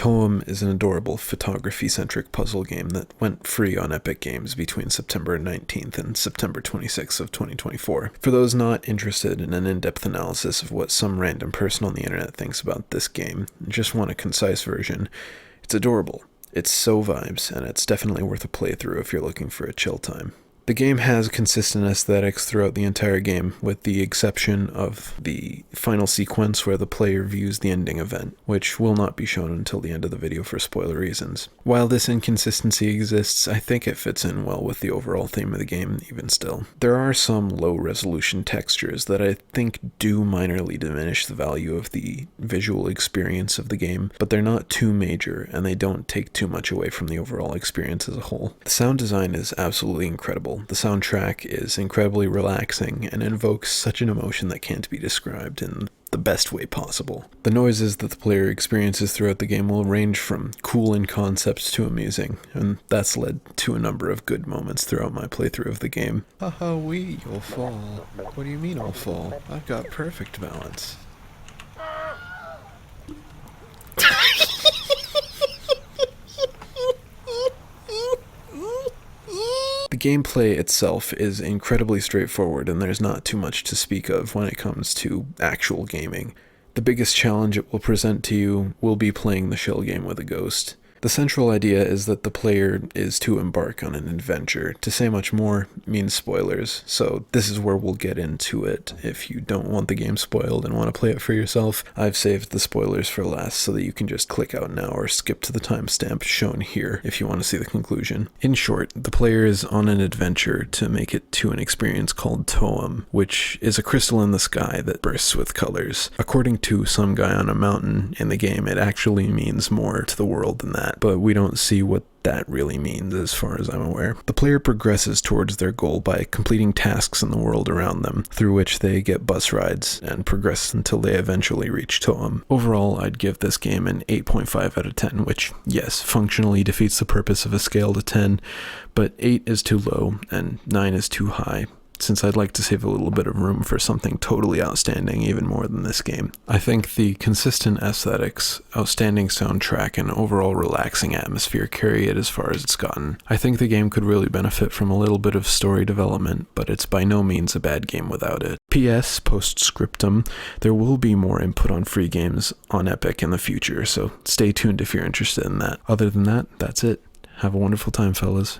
TOEM is an adorable photography-centric puzzle game that went free on Epic Games between September 19th and September 26th of 2024. For those not interested in an in-depth analysis of what some random person on the internet thinks about this game, and just want a concise version, it's adorable. It's so vibes, and it's definitely worth a playthrough if you're looking for a chill time. The game has consistent aesthetics throughout the entire game, with the exception of the final sequence where the player views the ending event, which will not be shown until the end of the video for spoiler reasons. While this inconsistency exists, I think it fits in well with the overall theme of the game, even still. There are some low-resolution textures that I think do minorly diminish the value of the visual experience of the game, but they're not too major, and they don't take too much away from the overall experience as a whole. The sound design is absolutely incredible. The soundtrack is incredibly relaxing and invokes such an emotion that can't be described in the best way possible. The noises that the player experiences throughout the game will range from cool in concept to amusing, and that's led to a number of good moments throughout my playthrough of the game. Haha, you'll fall. What do you mean I'll fall? I've got perfect balance. The gameplay itself is incredibly straightforward, and there's not too much to speak of when it comes to actual gaming. The biggest challenge it will present to you will be playing the shell game with a ghost. The central idea is that the player is to embark on an adventure. To say much more means spoilers, so this is where we'll get into it. If you don't want the game spoiled and want to play it for yourself, I've saved the spoilers for last so that you can just click out now or skip to the timestamp shown here if you want to see the conclusion. In short, the player is on an adventure to make it to an experience called TOEM, which is a crystal in the sky that bursts with colors. According to some guy on a mountain in the game, it actually means more to the world than that, but we don't see what that really means as far as I'm aware. The player progresses towards their goal by completing tasks in the world around them, through which they get bus rides and progress until they eventually reach TOEM. Overall, I'd give this game an 8.5 out of 10, which, yes, functionally defeats the purpose of a scale to 10, but 8 is too low and 9 is too high, since I'd like to save a little bit of room for something totally outstanding even more than this game. I think the consistent aesthetics, outstanding soundtrack, and overall relaxing atmosphere carry it as far as it's gotten. I think the game could really benefit from a little bit of story development, but it's by no means a bad game without it. P.S. Postscriptum, there will be more input on free games on Epic in the future, so stay tuned if you're interested in that. Other than that, that's it. Have a wonderful time, fellas.